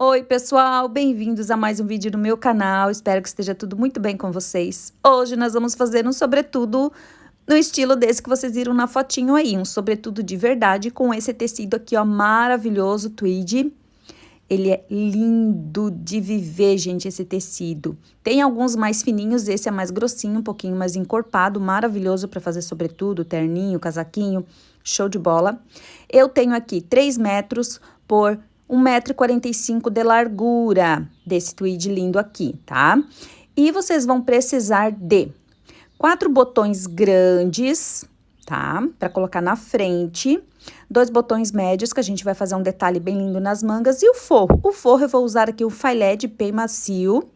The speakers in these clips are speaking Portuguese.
Oi, pessoal, bem-vindos a mais um vídeo no meu canal. Espero que esteja tudo muito bem com vocês. Hoje nós vamos fazer um sobretudo no estilo desse que vocês viram na fotinho aí, um sobretudo de verdade com esse tecido aqui, ó, maravilhoso, tweed. Ele é lindo de viver, gente, esse tecido. Tem alguns mais fininhos, esse é mais grossinho, um pouquinho mais encorpado, maravilhoso para fazer sobretudo, terninho, casaquinho, show de bola. Eu tenho aqui 3 metros por 1,45 m de largura desse tweed lindo aqui, tá? E vocês vão precisar de 4 botões grandes, tá? Para colocar na frente, 2 botões médios, que a gente vai fazer um detalhe bem lindo nas mangas, e o forro. O forro eu vou usar aqui o filé de pei macio,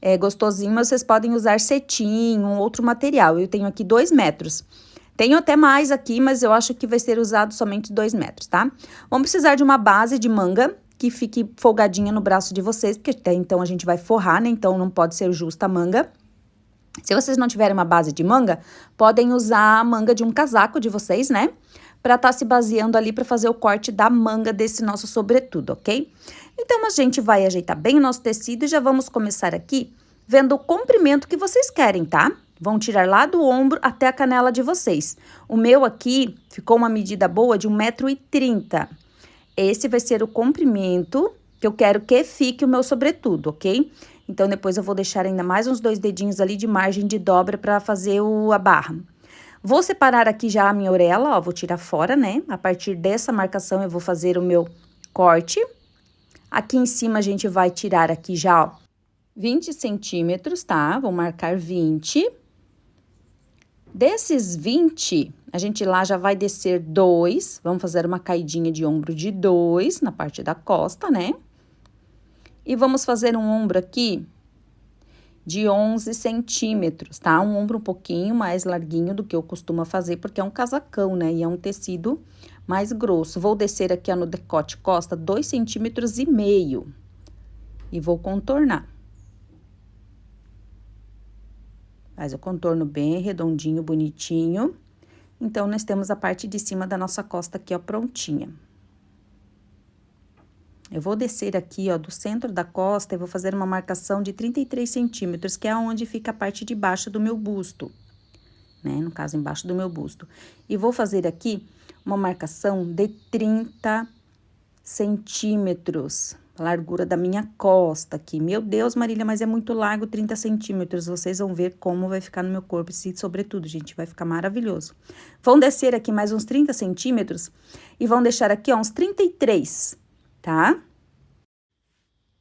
é gostosinho, mas vocês podem usar cetim, um outro material. Eu tenho aqui 2 metros. Tenho até mais aqui, mas eu acho que vai ser usado somente 2 metros, tá? Vamos precisar de uma base de manga que fique folgadinha no braço de vocês, porque até então a gente vai forrar, né? Então, não pode ser justa a manga. Se vocês não tiverem uma base de manga, podem usar a manga de um casaco de vocês, né? Pra tá se baseando ali pra fazer o corte da manga desse nosso sobretudo, ok? Então, a gente vai ajeitar bem o nosso tecido e já vamos começar aqui vendo o comprimento que vocês querem, tá? Vão tirar lá do ombro até a canela de vocês. O meu aqui ficou uma medida boa de 1,30 m. Esse vai ser o comprimento que eu quero que fique o meu sobretudo, ok? Então, depois eu vou deixar ainda mais uns 2 dedinhos ali de margem de dobra para fazer a barra. Vou separar aqui já a minha orelha, ó, vou tirar fora, né? A partir dessa marcação eu vou fazer o meu corte. Aqui em cima a gente vai tirar aqui já, ó, 20 centímetros, tá? Vou marcar 20. Desses 20, a gente lá já vai descer 2, vamos fazer uma caidinha de ombro de 2 na parte da costa, né? E vamos fazer um ombro aqui de 11 centímetros, tá? Um ombro um pouquinho mais larguinho do que eu costumo fazer, porque é um casacão, né? E é um tecido mais grosso. Vou descer aqui, ó, no decote costa, 2,5 centímetros. E vou contornar. Faz o contorno bem redondinho, bonitinho. Então, nós temos a parte de cima da nossa costa aqui, ó, prontinha. Eu vou descer aqui, ó, do centro da costa e vou fazer uma marcação de 33 centímetros, que é onde fica a parte de baixo do meu busto, né? No caso, embaixo do meu busto. E vou fazer aqui uma marcação de 30 centímetros. A largura da minha costa aqui. Meu Deus, Marília, mas é muito largo, 30 centímetros. Vocês vão ver como vai ficar no meu corpo esse sobretudo, gente. Vai ficar maravilhoso. Vão descer aqui mais uns 30 centímetros e vão deixar aqui, ó, uns 33, tá?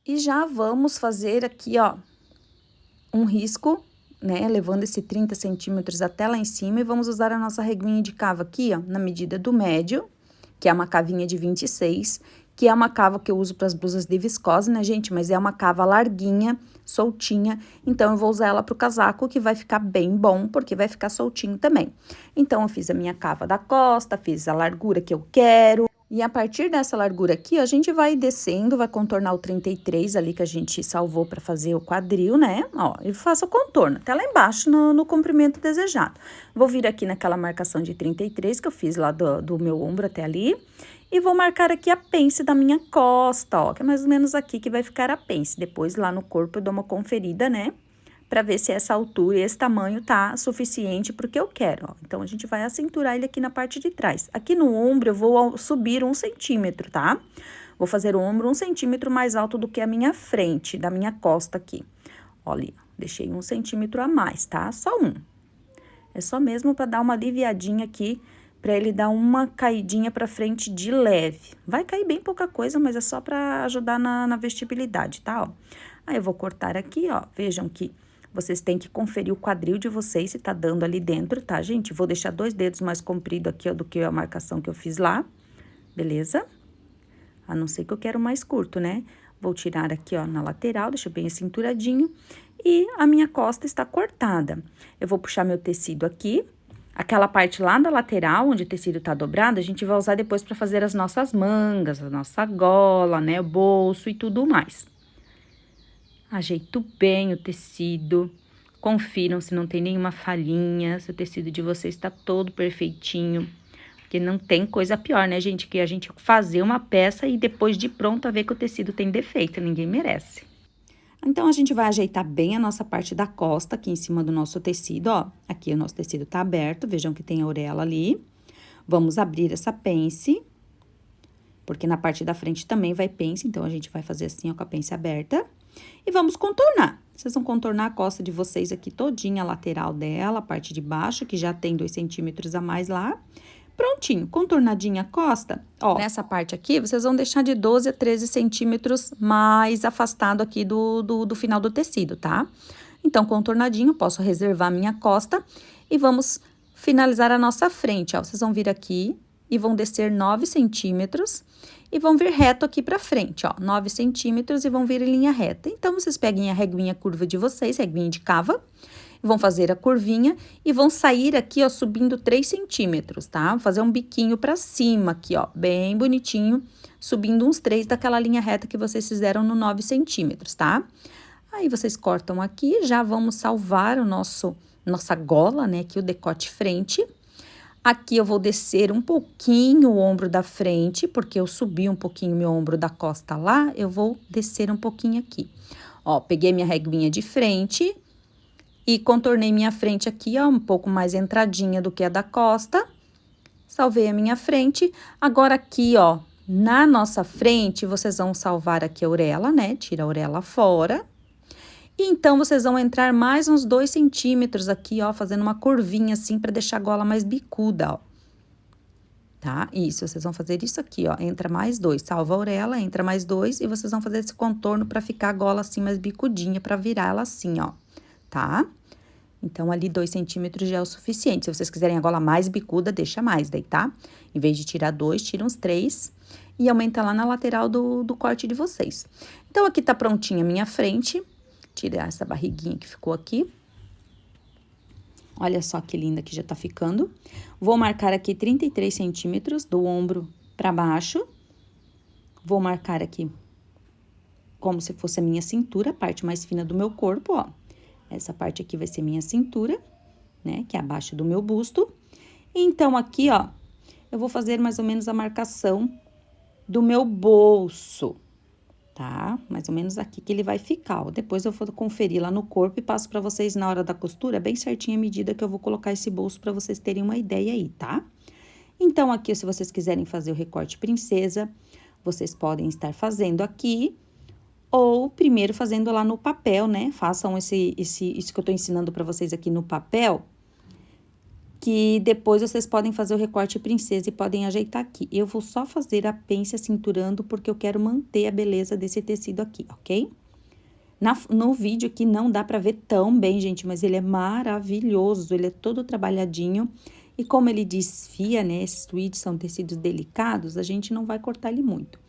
E já vamos fazer aqui, ó, um risco, né? Levando esse 30 centímetros até lá em cima e vamos usar a nossa reguinha de cava aqui, ó, na medida do médio, que é uma cavinha de 26, que é uma cava que eu uso para as blusas de viscose, né, gente? Mas é uma cava larguinha, soltinha, então eu vou usar ela pro casaco, que vai ficar bem bom, porque vai ficar soltinho também. Então, eu fiz a minha cava da costa, fiz a largura que eu quero. E a partir dessa largura aqui, ó, a gente vai descendo, vai contornar o 33 ali que a gente salvou para fazer o quadril, né? Ó, eu faço o contorno até lá embaixo no comprimento desejado. Vou vir aqui naquela marcação de 33 que eu fiz lá do meu ombro até ali. E vou marcar aqui a pence da minha costa, ó, que é mais ou menos aqui que vai ficar a pence. Depois, lá no corpo, eu dou uma conferida, né? Pra ver se essa altura e esse tamanho tá suficiente pro que eu quero, ó. Então, a gente vai acinturar ele aqui na parte de trás. Aqui no ombro, eu vou subir 1 centímetro, tá? Vou fazer o ombro 1 centímetro mais alto do que a minha frente, da minha costa aqui. Olha, deixei 1 centímetro a mais, tá? Só 1. É só mesmo pra dar uma aliviadinha aqui, pra ele dar uma caidinha pra frente de leve. Vai cair bem pouca coisa, mas é só pra ajudar na vestibilidade, tá, ó? Aí, eu vou cortar aqui, ó, vejam que vocês têm que conferir o quadril de vocês, se tá dando ali dentro, tá, gente? Vou deixar 2 dedos mais comprido aqui, ó, do que a marcação que eu fiz lá, beleza? A não ser que eu quero mais curto, né? Vou tirar aqui, ó, na lateral, deixa bem cinturadinho. E a minha costa está cortada. Eu vou puxar meu tecido aqui. Aquela parte lá da lateral, onde o tecido tá dobrado, a gente vai usar depois pra fazer as nossas mangas, a nossa gola, né, o bolso e tudo mais. Ajeito bem o tecido, confiram se não tem nenhuma falhinha, se o tecido de vocês está todo perfeitinho. Porque não tem coisa pior, né, gente? Que a gente fazer uma peça e depois de pronta ver que o tecido tem defeito, ninguém merece. Então, a gente vai ajeitar bem a nossa parte da costa aqui em cima do nosso tecido, ó. Aqui o nosso tecido tá aberto, vejam que tem a orelha ali. Vamos abrir essa pence, porque na parte da frente também vai pence, então a gente vai fazer assim, ó, com a pence aberta. E vamos contornar. Vocês vão contornar a costa de vocês aqui todinha, a lateral dela, a parte de baixo, que já tem 2 centímetros a mais lá. Prontinho, contornadinha a costa, ó. Nessa parte aqui, vocês vão deixar de 12 a 13 centímetros mais afastado aqui do final do tecido, tá? Então, contornadinho, posso reservar minha costa e vamos finalizar a nossa frente, ó. Vocês vão vir aqui e vão descer 9 centímetros e vão vir reto aqui pra frente, ó. 9 centímetros e vão vir em linha reta. Então, vocês peguem a reguinha curva de vocês, reguinha de cava, vão fazer a curvinha e vão sair aqui, ó, subindo 3 centímetros, tá? Vou fazer um biquinho pra cima aqui, ó, bem bonitinho, subindo uns 3 daquela linha reta que vocês fizeram no 9 centímetros, tá? Aí, vocês cortam aqui, já vamos salvar o nossa gola, né, aqui o decote frente. Aqui eu vou descer um pouquinho o ombro da frente, porque eu subi um pouquinho meu ombro da costa lá, eu vou descer um pouquinho aqui. Ó, peguei minha reguinha de frente e contornei minha frente aqui, ó, um pouco mais entradinha do que a da costa. Salvei a minha frente. Agora aqui, ó, na nossa frente, vocês vão salvar aqui a orelha, né? Tira a orelha fora. E então, vocês vão entrar mais uns 2 centímetros aqui, ó, fazendo uma curvinha assim, pra deixar a gola mais bicuda, ó. Tá? Isso, vocês vão fazer isso aqui, ó, entra mais 2, salva a orelha, entra mais 2, e vocês vão fazer esse contorno pra ficar a gola assim, mais bicudinha, pra virar ela assim, ó, tá? Então, ali 2 centímetros já é o suficiente. Se vocês quiserem a gola mais bicuda, deixa mais daí, tá? Em vez de tirar 2, tira uns 3 e aumenta lá na lateral do corte de vocês. Então, aqui tá prontinha a minha frente. Tirar essa barriguinha que ficou aqui. Olha só que linda que já tá ficando. Vou marcar aqui 33 centímetros do ombro pra baixo. Vou marcar aqui como se fosse a minha cintura, a parte mais fina do meu corpo, ó. Essa parte aqui vai ser minha cintura, né, que é abaixo do meu busto. Então, aqui, ó, eu vou fazer mais ou menos a marcação do meu bolso, tá? Mais ou menos aqui que ele vai ficar, ó. Depois eu vou conferir lá no corpo e passo pra vocês na hora da costura, bem certinho a medida que eu vou colocar esse bolso pra vocês terem uma ideia aí, tá? Então, aqui, se vocês quiserem fazer o recorte princesa, vocês podem estar fazendo aqui, ou primeiro fazendo lá no papel, né? Façam isso que eu tô ensinando pra vocês aqui no papel, que depois vocês podem fazer o recorte princesa e podem ajeitar aqui. Eu vou só fazer a pence cinturando, porque eu quero manter a beleza desse tecido aqui, ok? No vídeo aqui não dá pra ver tão bem, gente, mas ele é maravilhoso, ele é todo trabalhadinho. E como ele desfia, né, esses tweeds são tecidos delicados, a gente não vai cortar ele muito.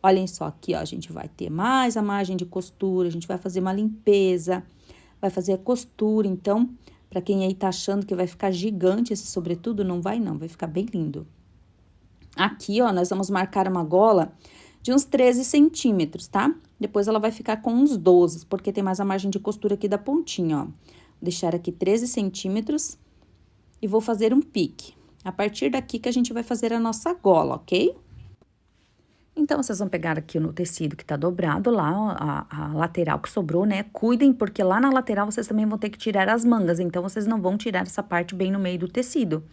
Olhem só aqui, ó, a gente vai ter mais a margem de costura, a gente vai fazer uma limpeza, vai fazer a costura. Então, pra quem aí tá achando que vai ficar gigante esse sobretudo, não vai não, vai ficar bem lindo. Aqui, ó, nós vamos marcar uma gola de uns 13 centímetros, tá? Depois ela vai ficar com uns 12, porque tem mais a margem de costura aqui da pontinha, ó. Vou deixar aqui 13 centímetros e vou fazer um pique. A partir daqui que a gente vai fazer a nossa gola, ok? Então, vocês vão pegar aqui no tecido que tá dobrado lá, ó, a lateral que sobrou, né? Cuidem, porque lá na lateral vocês também vão ter que tirar as mangas, então vocês não vão tirar essa parte bem no meio do tecido.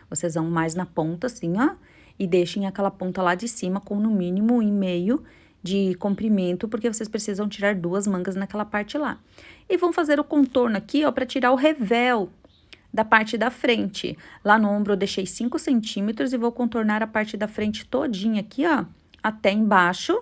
Vocês vão mais na ponta, assim, ó, e deixem aquela ponta lá de cima com no mínimo 1,5 de comprimento, porque vocês precisam tirar 2 mangas naquela parte lá. E vão fazer o contorno aqui, ó, pra tirar o revel da parte da frente. Lá no ombro eu deixei 5 centímetros e vou contornar a parte da frente todinha aqui, ó, até embaixo,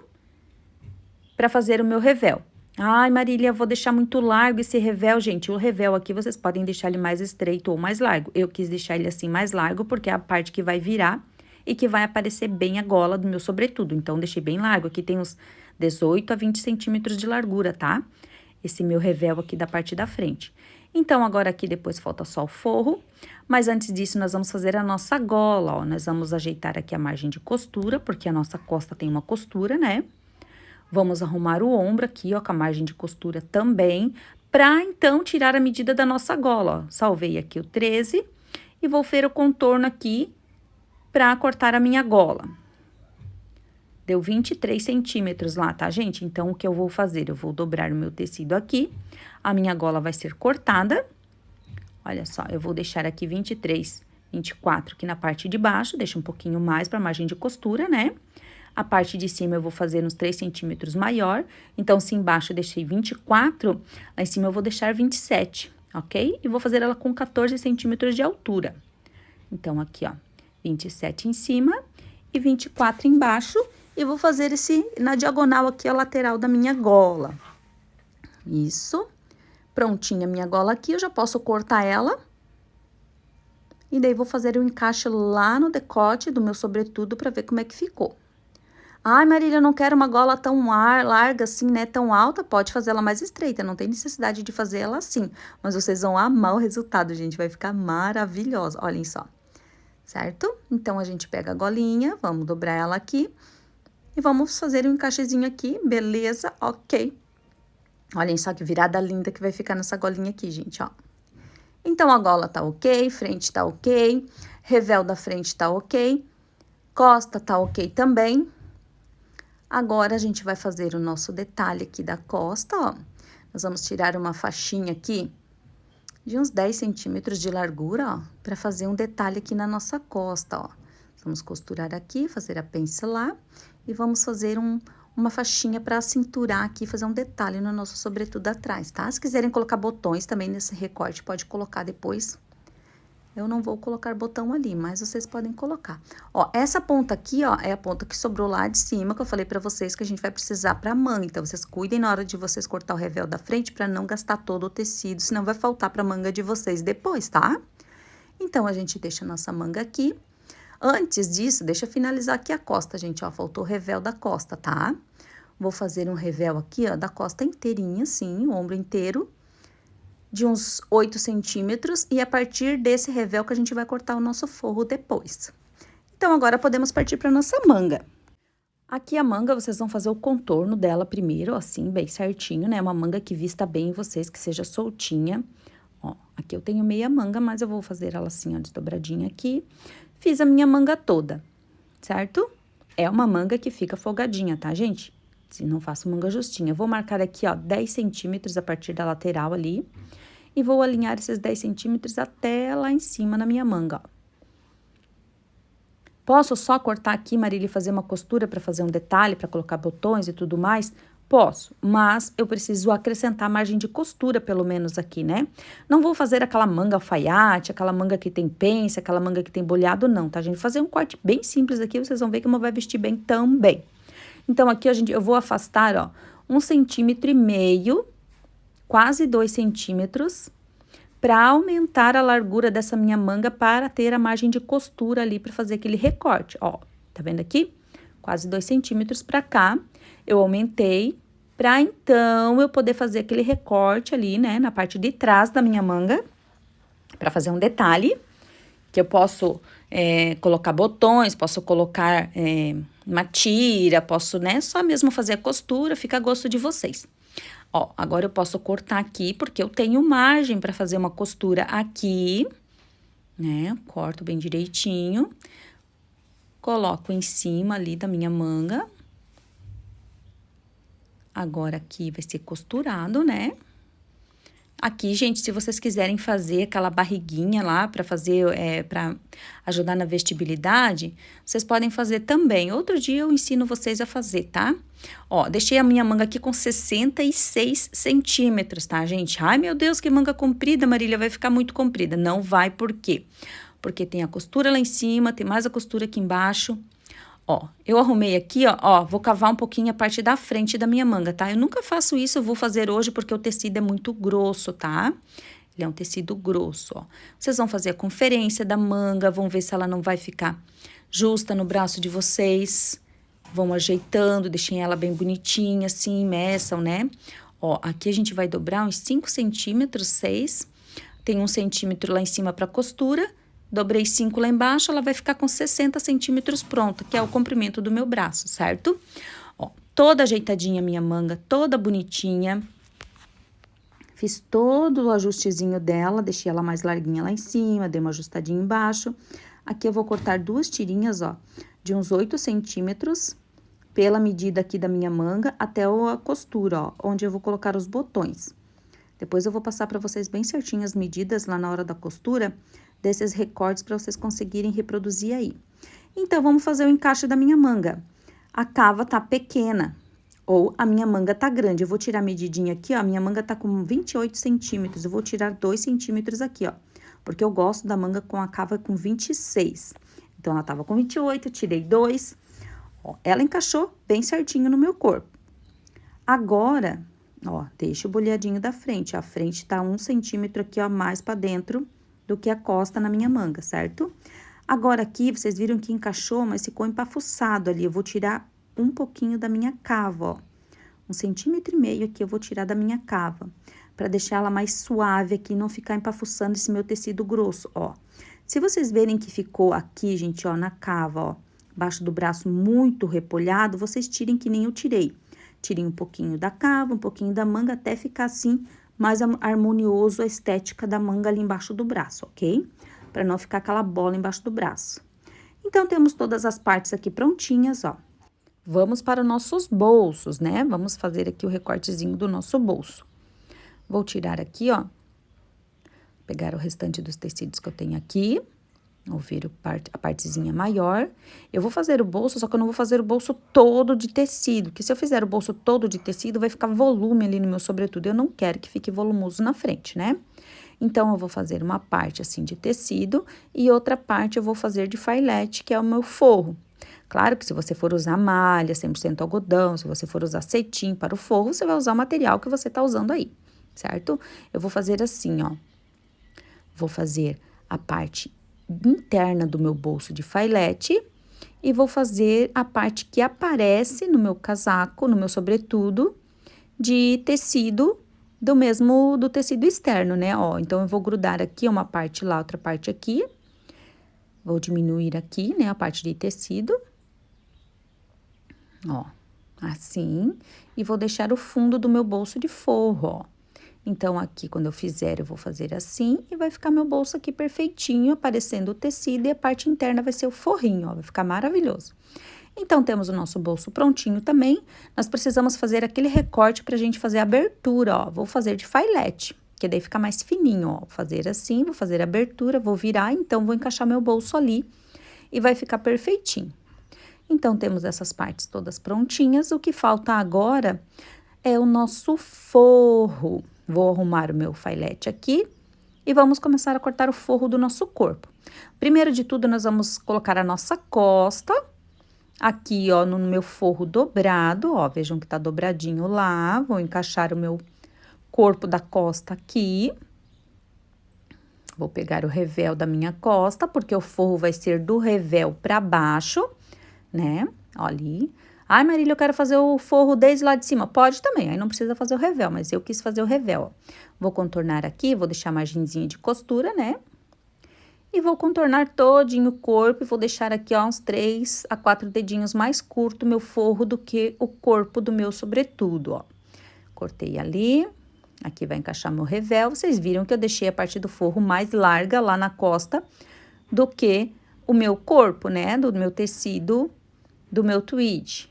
pra fazer o meu revel. Ai, Marília, eu vou deixar muito largo esse revel, gente. O revel aqui, vocês podem deixar ele mais estreito ou mais largo. Eu quis deixar ele assim mais largo, porque é a parte que vai virar e que vai aparecer bem a gola do meu sobretudo. Então, deixei bem largo. Aqui tem uns 18 a 20 centímetros de largura, tá? Esse meu revel aqui da parte da frente. Então, agora aqui depois falta só o forro, mas antes disso nós vamos fazer a nossa gola, ó. Nós vamos ajeitar aqui a margem de costura, porque a nossa costa tem uma costura, né? Vamos arrumar o ombro aqui, ó, com a margem de costura também, pra então tirar a medida da nossa gola, ó. Salvei aqui o 13 e vou fazer o contorno aqui pra cortar a minha gola. Deu 23 centímetros lá, tá, gente? Então, o que eu vou fazer? Eu vou dobrar o meu tecido aqui, a minha gola vai ser cortada. Olha só, eu vou deixar aqui 23, 24 aqui na parte de baixo, deixa um pouquinho mais pra margem de costura, né? A parte de cima eu vou fazer uns 3 centímetros maior, então, se embaixo eu deixei 24, lá em cima eu vou deixar 27, ok? E vou fazer ela com 14 centímetros de altura. Então, aqui, ó, 27 em cima e 24 embaixo. E vou fazer na diagonal aqui, a lateral da minha gola. Isso. Prontinha a minha gola aqui, eu já posso cortar ela. E daí, vou fazer o encaixe lá no decote do meu sobretudo pra ver como é que ficou. Ai, Marília, eu não quero uma gola tão larga assim, né, tão alta. Pode fazer ela mais estreita, não tem necessidade de fazer ela assim. Mas vocês vão amar o resultado, gente, vai ficar maravilhosa. Olhem só, certo? Então, a gente pega a golinha, vamos dobrar ela aqui. E vamos fazer um encaixezinho aqui, beleza? Ok. Olhem só que virada linda que vai ficar nessa golinha aqui, gente, ó. Então, a gola tá ok, frente tá ok, revel da frente tá ok, costa tá ok também. Agora, a gente vai fazer o nosso detalhe aqui da costa, ó. Nós vamos tirar uma faixinha aqui de uns 10 centímetros de largura, ó, pra fazer um detalhe aqui na nossa costa, ó. Vamos costurar aqui, fazer a pincelar e vamos fazer uma faixinha para cinturar aqui, fazer um detalhe no nosso sobretudo atrás, tá? Se quiserem colocar botões também nesse recorte, pode colocar depois. Eu não vou colocar botão ali, mas vocês podem colocar. Ó, essa ponta aqui, ó, é a ponta que sobrou lá de cima, que eu falei pra vocês que a gente vai precisar pra manga. Então, vocês cuidem na hora de vocês cortar o revel da frente pra não gastar todo o tecido, senão vai faltar pra manga de vocês depois, tá? Então, a gente deixa a nossa manga aqui. Antes disso, deixa eu finalizar aqui a costa, gente, ó, faltou o revel da costa, tá? Vou fazer um revel aqui, ó, da costa inteirinha, assim, o ombro inteiro, de uns 8 centímetros, e a partir desse revel que a gente vai cortar o nosso forro depois. Então, agora podemos partir para nossa manga. Aqui a manga, vocês vão fazer o contorno dela primeiro, assim, bem certinho, né? Uma manga que vista bem em vocês, que seja soltinha. Ó, aqui eu tenho meia manga, mas eu vou fazer ela assim, ó, desdobradinha aqui. Fiz a minha manga toda, certo? É uma manga que fica folgadinha, tá, gente? Se não faço manga justinha. Eu vou marcar aqui, ó, 10 centímetros a partir da lateral ali. E vou alinhar esses 10 centímetros até lá em cima na minha manga, ó. Posso só cortar aqui, Marília, e fazer uma costura para fazer um detalhe, para colocar botões e tudo mais? Posso, mas eu preciso acrescentar margem de costura, pelo menos aqui, né? Não vou fazer aquela manga alfaiate, aquela manga que tem pence, aquela manga que tem bolhado, não, tá, gente? Vou fazer um corte bem simples aqui, vocês vão ver que vai vestir bem também. Então, aqui, eu vou afastar, ó, 1,5 centímetro, quase 2 centímetros, para aumentar a largura dessa minha manga para ter a margem de costura ali para fazer aquele recorte, ó. Tá vendo aqui? Quase 2 centímetros para cá. Eu aumentei para então eu poder fazer aquele recorte ali, né, na parte de trás da minha manga, para fazer um detalhe, que eu posso colocar botões, posso colocar uma tira, posso, né, só mesmo fazer a costura, fica a gosto de vocês. Ó, agora eu posso cortar aqui, porque eu tenho margem para fazer uma costura aqui, né, corto bem direitinho, coloco em cima ali da minha manga. Agora, aqui vai ser costurado, né? Aqui, gente, se vocês quiserem fazer aquela barriguinha lá para fazer, para ajudar na vestibilidade, vocês podem fazer também. Outro dia eu ensino vocês a fazer, tá? Ó, deixei a minha manga aqui com 66 centímetros, tá, gente? Ai, meu Deus, que manga comprida, Marília, vai ficar muito comprida. Não vai, por quê? Porque tem a costura lá em cima, tem mais a costura aqui embaixo. Ó, eu arrumei aqui, ó, vou cavar um pouquinho a parte da frente da minha manga, tá? Eu nunca faço isso, eu vou fazer hoje porque o tecido é muito grosso, tá? Ele é um tecido grosso, ó. Vocês vão fazer a conferência da manga, vão ver se ela não vai ficar justa no braço de vocês. Vão ajeitando, deixem ela bem bonitinha, assim, meçam, né? Ó, aqui a gente vai dobrar uns 5 centímetros, 6. Tem 1 centímetro lá em cima pra costura. Dobrei 5 lá embaixo, ela vai ficar com 60 centímetros pronta, que é o comprimento do meu braço, certo? Ó, toda ajeitadinha a minha manga, toda bonitinha. Fiz todo o ajustezinho dela, deixei ela mais larguinha lá em cima, dei uma ajustadinha embaixo. Aqui eu vou cortar 2 tirinhas, ó, de uns 8 centímetros, pela medida aqui da minha manga, até a costura, ó, onde eu vou colocar os botões. Depois eu vou passar pra vocês bem certinho as medidas lá na hora da costura, desses recortes pra vocês conseguirem reproduzir aí. Então, vamos fazer o encaixe da minha manga. A cava tá pequena, ou a minha manga tá grande. Eu vou tirar a medidinha aqui, ó, a minha manga tá com 28 centímetros, eu vou tirar 2 centímetros aqui, ó, porque eu gosto da manga com a cava com 26. Então, ela tava com 28, eu tirei 2, ó, ela encaixou bem certinho no meu corpo. Agora, ó, deixa o boleadinho da frente, a frente tá 1 centímetro aqui, ó, mais pra dentro do que a costa na minha manga, certo? Agora, aqui, vocês viram que encaixou, mas ficou empafuçado ali. Eu vou tirar um pouquinho da minha cava, ó. 1,5 centímetro aqui eu vou tirar da minha cava, pra deixar ela mais suave aqui, não ficar empafuçando esse meu tecido grosso, ó. Se vocês verem que ficou aqui, gente, ó, na cava, ó, embaixo do braço muito repolhado, vocês tirem que nem eu tirei. Tirem um pouquinho da cava, um pouquinho da manga, até ficar assim, mais harmonioso a estética da manga ali embaixo do braço, ok? Pra não ficar aquela bola embaixo do braço. Então, temos todas as partes aqui prontinhas, ó. Vamos para os nossos bolsos, né? Vamos fazer aqui o recortezinho do nosso bolso. Vou tirar aqui, ó. Pegar o restante dos tecidos que eu tenho aqui. Vou ver a partezinha maior. Eu vou fazer o bolso, só que eu não vou fazer o bolso todo de tecido. Porque se eu fizer o bolso todo de tecido, vai ficar volume ali no meu sobretudo. Eu não quero que fique volumoso na frente, né? Então, eu vou fazer uma parte assim de tecido e outra parte eu vou fazer de filete, que é o meu forro. Claro que se você for usar malha, 100% algodão, se você for usar cetim para o forro, você vai usar o material que você tá usando aí, certo? Eu vou fazer assim, ó. Vou fazer a parte interna do meu bolso de filete e vou fazer a parte que aparece no meu casaco, no meu sobretudo, de tecido do tecido externo, né, ó. Então, eu vou grudar aqui uma parte lá, outra parte aqui. Vou diminuir aqui, né, a parte de tecido. Ó, assim. E vou deixar o fundo do meu bolso de forro, ó. Então, aqui, quando eu fizer, eu vou fazer assim e vai ficar meu bolso aqui perfeitinho, aparecendo o tecido e a parte interna vai ser o forrinho, ó. Vai ficar maravilhoso. Então, temos o nosso bolso prontinho também. Nós precisamos fazer aquele recorte pra gente fazer a abertura, ó. Vou fazer de filete, que daí fica mais fininho, ó. Vou fazer assim, vou fazer a abertura, vou virar, então, vou encaixar meu bolso ali e vai ficar perfeitinho. Então, temos essas partes todas prontinhas. O que falta agora é o nosso forro. Vou arrumar o meu filete aqui e vamos começar a cortar o forro do nosso corpo. Primeiro de tudo, nós vamos colocar a nossa costa. Aqui, ó, no meu forro dobrado, ó, vejam que tá dobradinho lá. Vou encaixar o meu corpo da costa aqui. Vou pegar o revel da minha costa, porque o forro vai ser do revel pra baixo, né? Ó, ali. Ai, Marília, eu quero fazer o forro desde lá de cima. Pode também, aí não precisa fazer o revel, mas eu quis fazer o revel, ó. Vou contornar aqui, vou deixar a margenzinha de costura, né? E vou contornar todinho o corpo e vou deixar aqui, ó, uns 3 a 4 dedinhos mais curto meu forro do que o corpo do meu sobretudo, ó. Cortei ali, aqui vai encaixar meu revel. Vocês viram que eu deixei a parte do forro mais larga lá na costa do que o meu corpo, né, do meu tecido, do meu tweed.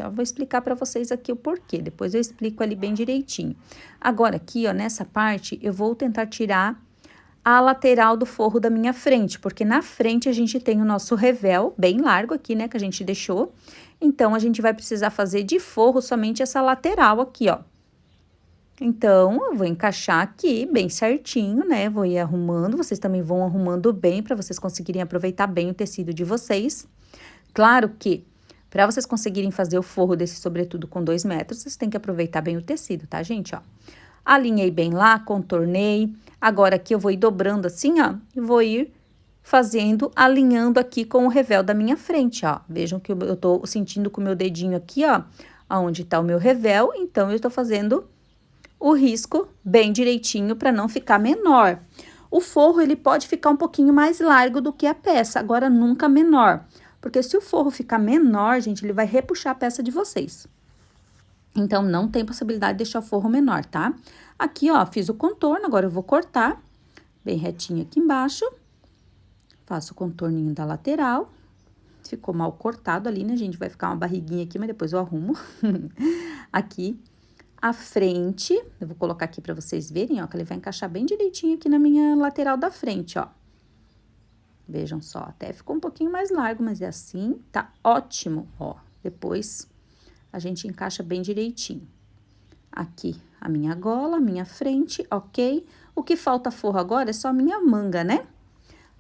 Eu vou explicar para vocês aqui o porquê, depois eu explico ali bem direitinho. Agora aqui, ó, nessa parte, eu vou tentar tirar a lateral do forro da minha frente, porque na frente a gente tem o nosso revel bem largo aqui, né, que a gente deixou. Então, a gente vai precisar fazer de forro somente essa lateral aqui, ó. Então, eu vou encaixar aqui bem certinho, né, vou ir arrumando, vocês também vão arrumando bem para vocês conseguirem aproveitar bem o tecido de vocês. Claro que, para vocês conseguirem fazer o forro desse sobretudo com 2 metros, vocês têm que aproveitar bem o tecido, tá, gente, ó. Alinhei bem lá, contornei. Agora, aqui eu vou ir dobrando assim, ó, e vou ir fazendo, alinhando aqui com o revel da minha frente, ó. Vejam que eu tô sentindo com o meu dedinho aqui, ó, aonde tá o meu revel, então, eu tô fazendo o risco bem direitinho para não ficar menor. O forro, ele pode ficar um pouquinho mais largo do que a peça, agora nunca menor. Porque se o forro ficar menor, gente, ele vai repuxar a peça de vocês. Então, não tem possibilidade de deixar o forro menor, tá? Aqui, ó, fiz o contorno, agora eu vou cortar bem retinho aqui embaixo. Faço o contorninho da lateral. Ficou mal cortado ali, né, gente? Vai ficar uma barriguinha aqui, mas depois eu arrumo. Aqui, a frente, eu vou colocar aqui pra vocês verem, ó, que ele vai encaixar bem direitinho aqui na minha lateral da frente, ó. Vejam só, até ficou um pouquinho mais largo, mas é assim, tá ótimo, ó. Depois, a gente encaixa bem direitinho. Aqui, a minha gola, a minha frente, ok? O que falta forro agora é só a minha manga, né?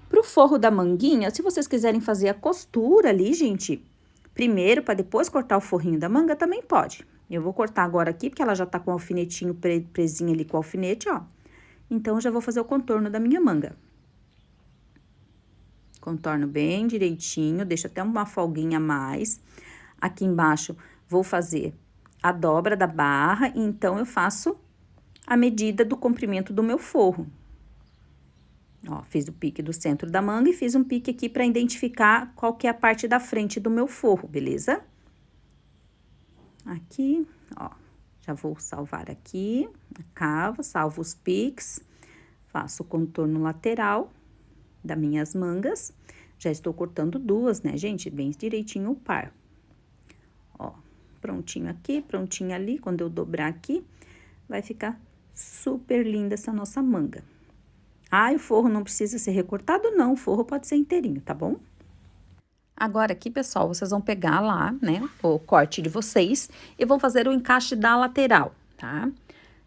Pro forro da manguinha, se vocês quiserem fazer a costura ali, gente, primeiro, para depois cortar o forrinho da manga, também pode. Eu vou cortar agora aqui, porque ela já tá com o alfinetinho presinho ali com o alfinete, ó. Então, eu já vou fazer o contorno da minha manga. Contorno bem direitinho, deixo até uma folguinha a mais. Aqui embaixo, vou fazer a dobra da barra, então, eu faço a medida do comprimento do meu forro. Ó, fiz o pique do centro da manga e fiz um pique aqui para identificar qual que é a parte da frente do meu forro, beleza? Aqui, ó, já vou salvar aqui, a cava, salvo os piques, faço o contorno lateral das minhas mangas. Já estou cortando duas, né, gente? Bem direitinho o par. Ó, prontinho aqui, prontinho ali. Quando eu dobrar aqui, vai ficar super linda essa nossa manga. Ah, o forro não precisa ser recortado, não. O forro pode ser inteirinho, tá bom? Agora aqui, pessoal, vocês vão pegar lá, né, o corte de vocês e vão fazer o encaixe da lateral, tá?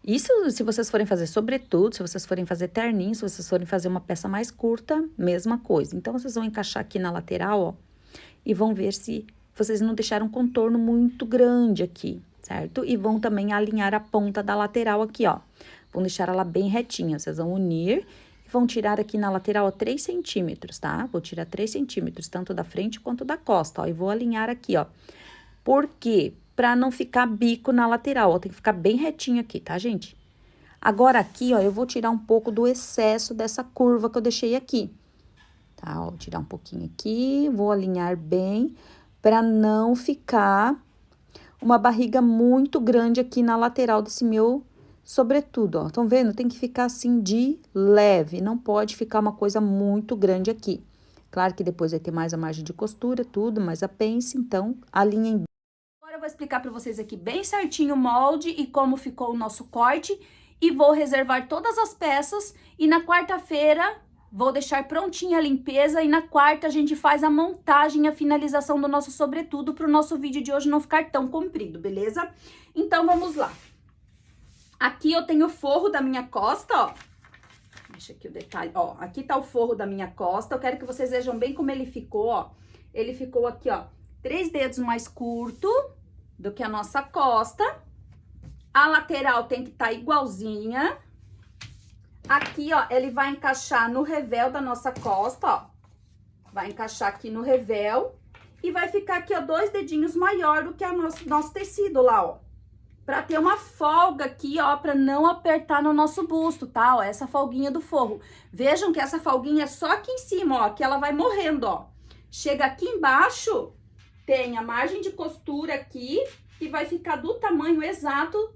Isso se vocês forem fazer sobretudo, se vocês forem fazer terninho, se vocês forem fazer uma peça mais curta, mesma coisa. Então, vocês vão encaixar aqui na lateral, ó, e vão ver se vocês não deixaram um contorno muito grande aqui, certo? E vão também alinhar a ponta da lateral aqui, ó. Vão deixar ela bem retinha, vocês vão unir e vão tirar aqui na lateral, ó, 3 centímetros, tá? Vou tirar 3 centímetros, tanto da frente quanto da costa, ó, e vou alinhar aqui, ó. Por quê? Pra não ficar bico na lateral, ó, tem que ficar bem retinho aqui, tá, gente? Agora, aqui, ó, eu vou tirar um pouco do excesso dessa curva que eu deixei aqui, tá? Ó, vou tirar um pouquinho aqui, vou alinhar bem, pra não ficar uma barriga muito grande aqui na lateral desse meu sobretudo, ó. Estão vendo? Tem que ficar assim de leve, não pode ficar uma coisa muito grande aqui. Claro que depois vai ter mais a margem de costura, tudo, mais a pence, então, alinhem. Agora eu vou explicar pra vocês aqui bem certinho o molde e como ficou o nosso corte. E vou reservar todas as peças e na quarta-feira vou deixar prontinha a limpeza e na quarta a gente faz a montagem e a finalização do nosso sobretudo para o nosso vídeo de hoje não ficar tão comprido, beleza? Então, vamos lá. Aqui eu tenho o forro da minha costa, ó. Deixa aqui o detalhe, ó. Aqui tá o forro da minha costa. Eu quero que vocês vejam bem como ele ficou, ó. Ele ficou aqui, ó, 3 dedos mais curto do que a nossa costa. A lateral tem que estar igualzinha. Aqui, ó, ele vai encaixar no revel da nossa costa, ó. Vai encaixar aqui no revel. E vai ficar aqui, ó, 2 dedinhos maior do que o nosso tecido lá, ó. Pra ter uma folga aqui, ó, pra não apertar no nosso busto, tá? Ó, essa folguinha do forro. Vejam que essa folguinha é só aqui em cima, ó, que ela vai morrendo, ó. Chega aqui embaixo, tem a margem de costura aqui, e vai ficar do tamanho exato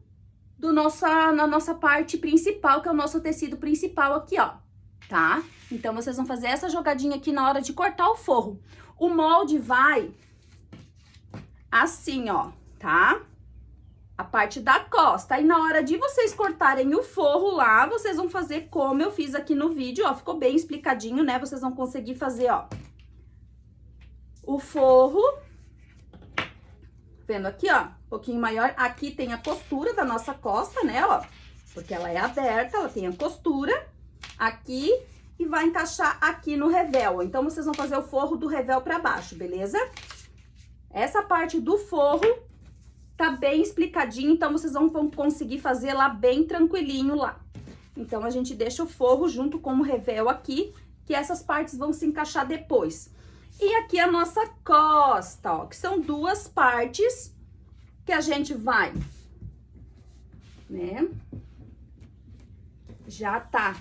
na nossa parte principal, que é o nosso tecido principal aqui, ó, tá? Então, vocês vão fazer essa jogadinha aqui na hora de cortar o forro. O molde vai assim, ó, tá? A parte da costa. Aí, na hora de vocês cortarem o forro lá, vocês vão fazer como eu fiz aqui no vídeo, ó. Ficou bem explicadinho, né? Vocês vão conseguir fazer, ó, o forro. Vendo aqui, ó, um pouquinho maior. Aqui tem a costura da nossa costa, né, ó. Porque ela é aberta, ela tem a costura aqui e vai encaixar aqui no revel. Então, vocês vão fazer o forro do revel pra baixo, beleza? Essa parte do forro tá bem explicadinho, então vocês vão conseguir fazer lá bem tranquilinho lá. Então, a gente deixa o forro junto com o revel aqui, que essas partes vão se encaixar depois. E aqui a nossa costa, ó, que são 2 partes que a gente vai, né? Já tá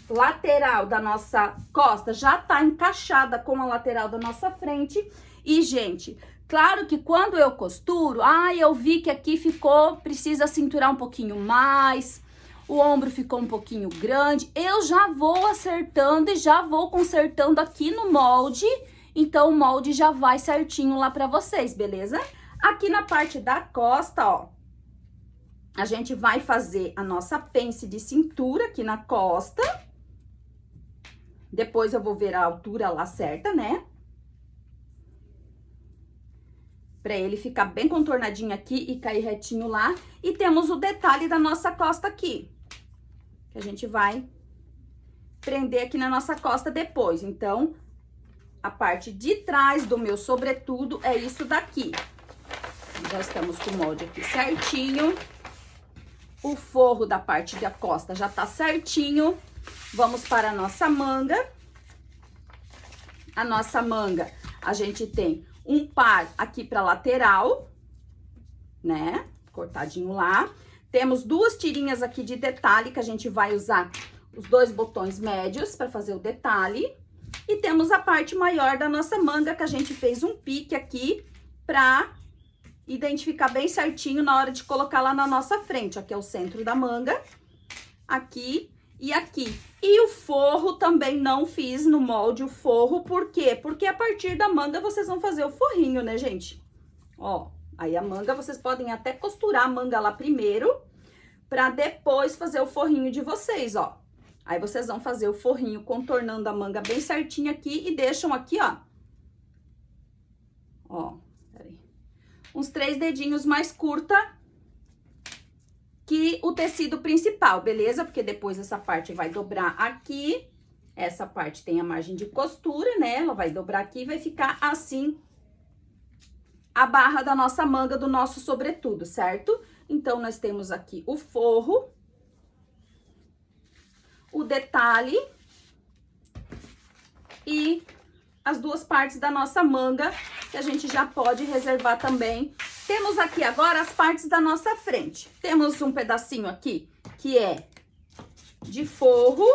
lateral da nossa costa, já tá encaixada com a lateral da nossa frente. E, gente, claro que quando eu costuro, eu vi que aqui precisa cinturar um pouquinho mais, o ombro ficou um pouquinho grande, eu já vou acertando e já vou consertando aqui no molde, então o molde já vai certinho lá pra vocês, beleza? Aqui na parte da costa, ó, a gente vai fazer a nossa pence de cintura aqui na costa. Depois eu vou ver a altura lá certa, né? Pra ele ficar bem contornadinho aqui e cair retinho lá. E temos o detalhe da nossa costa aqui, que a gente vai prender aqui na nossa costa depois. Então, a parte de trás do meu sobretudo é isso daqui. Já estamos com o molde aqui certinho. O forro da parte da costa já tá certinho. Vamos para a nossa manga. A nossa manga, a gente tem um par aqui pra lateral, né? Cortadinho lá. Temos duas tirinhas aqui de detalhe que a gente vai usar os dois botões médios para fazer o detalhe. E temos a parte maior da nossa manga que a gente fez um pique aqui pra identificar bem certinho na hora de colocar lá na nossa frente. Aqui é o centro da manga, aqui e aqui. E o forro também não fiz no molde o forro, por quê? Porque a partir da manga vocês vão fazer o forrinho, né, gente? Ó, aí a manga vocês podem até costurar a manga lá primeiro, pra depois fazer o forrinho de vocês, ó. Aí vocês vão fazer o forrinho contornando a manga bem certinho aqui e deixam aqui, ó. Ó, peraí. Uns 3 dedinhos mais curta que o tecido principal, beleza? Porque depois essa parte vai dobrar aqui. Essa parte tem a margem de costura, né? Ela vai dobrar aqui e vai ficar assim a barra da nossa manga, do nosso sobretudo, certo? Então, nós temos aqui o forro, o detalhe e as duas partes da nossa manga, que a gente já pode reservar também. Temos aqui agora as partes da nossa frente. Temos um pedacinho aqui que é de forro,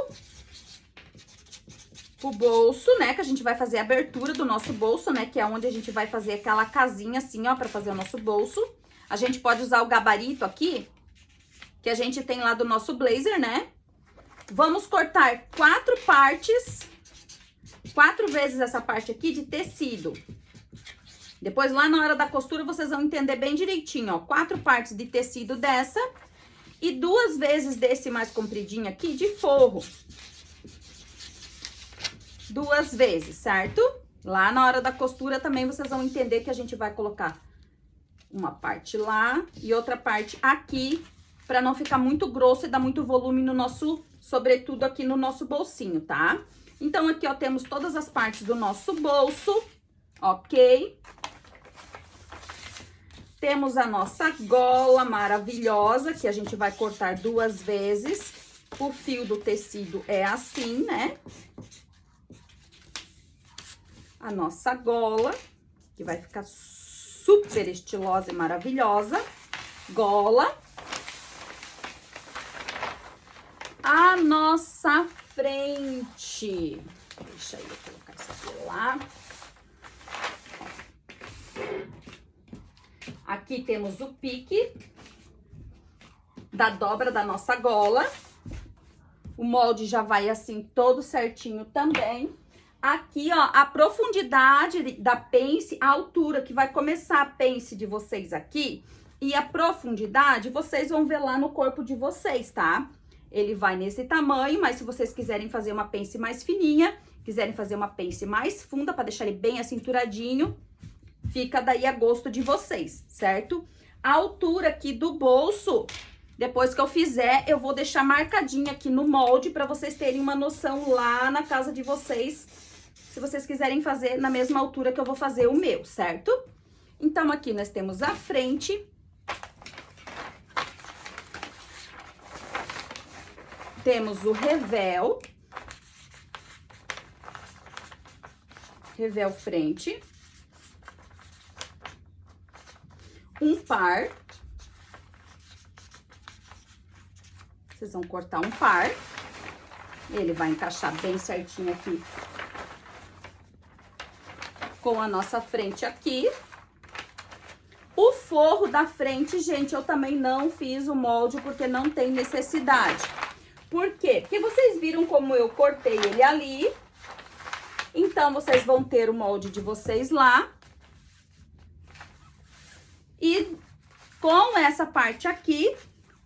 o bolso, né, que a gente vai fazer a abertura do nosso bolso, né, que é onde a gente vai fazer aquela casinha assim, ó, pra fazer o nosso bolso. A gente pode usar o gabarito aqui, que a gente tem lá do nosso blazer, né? Vamos cortar 4 partes, 4 vezes essa parte aqui de tecido. Depois, lá na hora da costura, vocês vão entender bem direitinho, ó. 4 partes de tecido dessa e 2 vezes desse mais compridinho aqui de forro. 2 vezes, certo? Lá na hora da costura também vocês vão entender que a gente vai colocar uma parte lá e outra parte aqui, pra não ficar muito grosso e dar muito volume no nosso, sobretudo aqui no nosso bolsinho, tá? Então, aqui, ó, temos todas as partes do nosso bolso, ok? Temos a nossa gola maravilhosa, que a gente vai cortar 2 vezes. O fio do tecido é assim, né? A nossa gola, que vai ficar super estilosa e maravilhosa. Gola. A nossa frente. Deixa eu colocar isso aqui lá. Aqui temos o pique da dobra da nossa gola. O molde já vai assim todo certinho também. Aqui, ó, a profundidade da pence, a altura que vai começar a pence de vocês aqui e a profundidade, vocês vão ver lá no corpo de vocês, tá? Ele vai nesse tamanho, mas se vocês quiserem fazer uma pence mais fininha, quiserem fazer uma pence mais funda, pra deixar ele bem acinturadinho, fica daí a gosto de vocês, certo? A altura aqui do bolso, depois que eu fizer, eu vou deixar marcadinha aqui no molde pra vocês terem uma noção lá na casa de vocês, se vocês quiserem fazer na mesma altura que eu vou fazer o meu, certo? Então, aqui nós temos a frente. Temos o revel. Revel frente. Um par. Vocês vão cortar um par. Ele vai encaixar bem certinho aqui com a nossa frente aqui. O forro da frente, gente, eu também não fiz o molde porque não tem necessidade. Por quê? Porque vocês viram como eu cortei ele ali. Então, vocês vão ter o molde de vocês lá. E com essa parte aqui,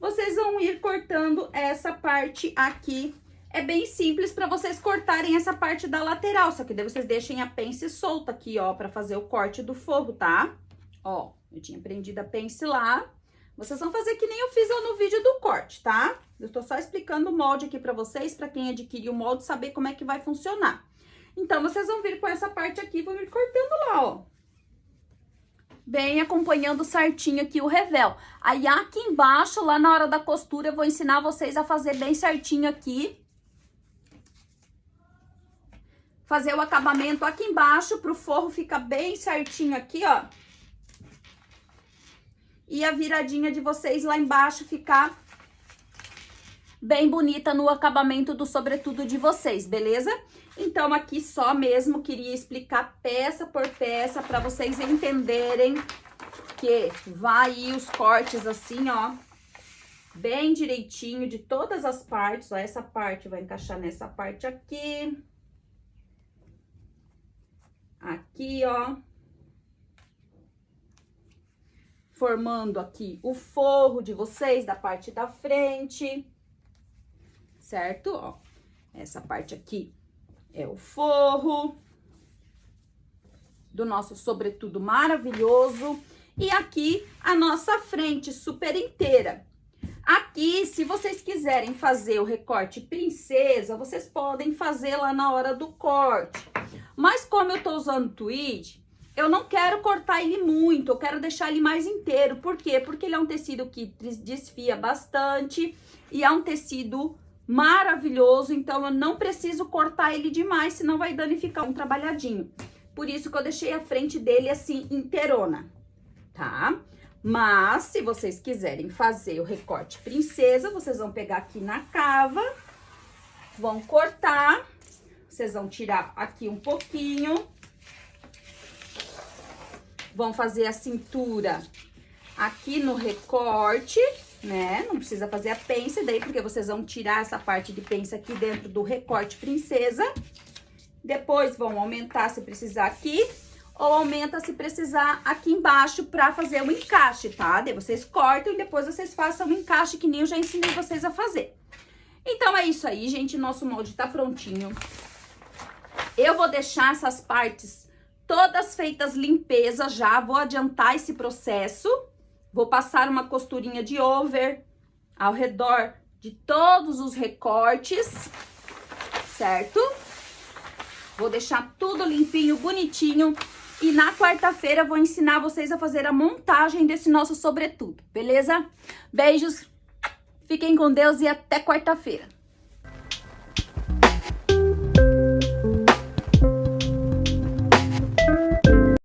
vocês vão ir cortando essa parte aqui. É bem simples para vocês cortarem essa parte da lateral, só que daí vocês deixem a pence solta aqui, ó, para fazer o corte do forro, tá? Ó, eu tinha prendido a pence lá. Vocês vão fazer que nem eu fiz no vídeo do corte, tá? Eu tô só explicando o molde aqui para vocês, para quem adquirir o molde, saber como é que vai funcionar. Então, vocês vão vir com essa parte aqui, vão vir cortando lá, ó. Bem acompanhando certinho aqui o revel. Aí, aqui embaixo, lá na hora da costura, eu vou ensinar vocês a fazer bem certinho aqui. Fazer o acabamento aqui embaixo, pro forro ficar bem certinho aqui, ó. E a viradinha de vocês lá embaixo ficar bem bonita no acabamento do sobretudo de vocês, beleza? Então, aqui só mesmo queria explicar peça por peça para vocês entenderem que vai ir os cortes assim, ó, bem direitinho de todas as partes. Ó, essa parte vai encaixar nessa parte aqui. Aqui, ó. Formando aqui o forro de vocês da parte da frente. Certo? Ó, essa parte aqui é o forro do nosso sobretudo maravilhoso. E aqui a nossa frente super inteira. Aqui, se vocês quiserem fazer o recorte princesa, vocês podem fazer lá na hora do corte. Mas como eu tô usando tweed, eu não quero cortar ele muito, eu quero deixar ele mais inteiro. Por quê? Porque ele é um tecido que desfia bastante e é um tecido maravilhoso, então eu não preciso cortar ele demais, senão vai danificar um trabalhadinho. Por isso que eu deixei a frente dele assim inteirona, tá? Mas se vocês quiserem fazer o recorte princesa, vocês vão pegar aqui na cava, vão cortar, vocês vão tirar aqui um pouquinho, vão fazer a cintura aqui no recorte, né? Não precisa fazer a pence daí, porque vocês vão tirar essa parte de pence aqui dentro do recorte princesa. Depois vão aumentar se precisar aqui, ou aumenta se precisar aqui embaixo pra fazer o encaixe, tá? Daí vocês cortam e depois vocês façam o encaixe que nem eu já ensinei vocês a fazer. Então, é isso aí, gente. Nosso molde tá prontinho. Eu vou deixar essas partes todas feitas limpeza já. Vou adiantar esse processo. Vou passar uma costurinha de over ao redor de todos os recortes, certo? Vou deixar tudo limpinho, bonitinho. E na quarta-feira vou ensinar vocês a fazer a montagem desse nosso sobretudo, beleza? Beijos, fiquem com Deus e até quarta-feira.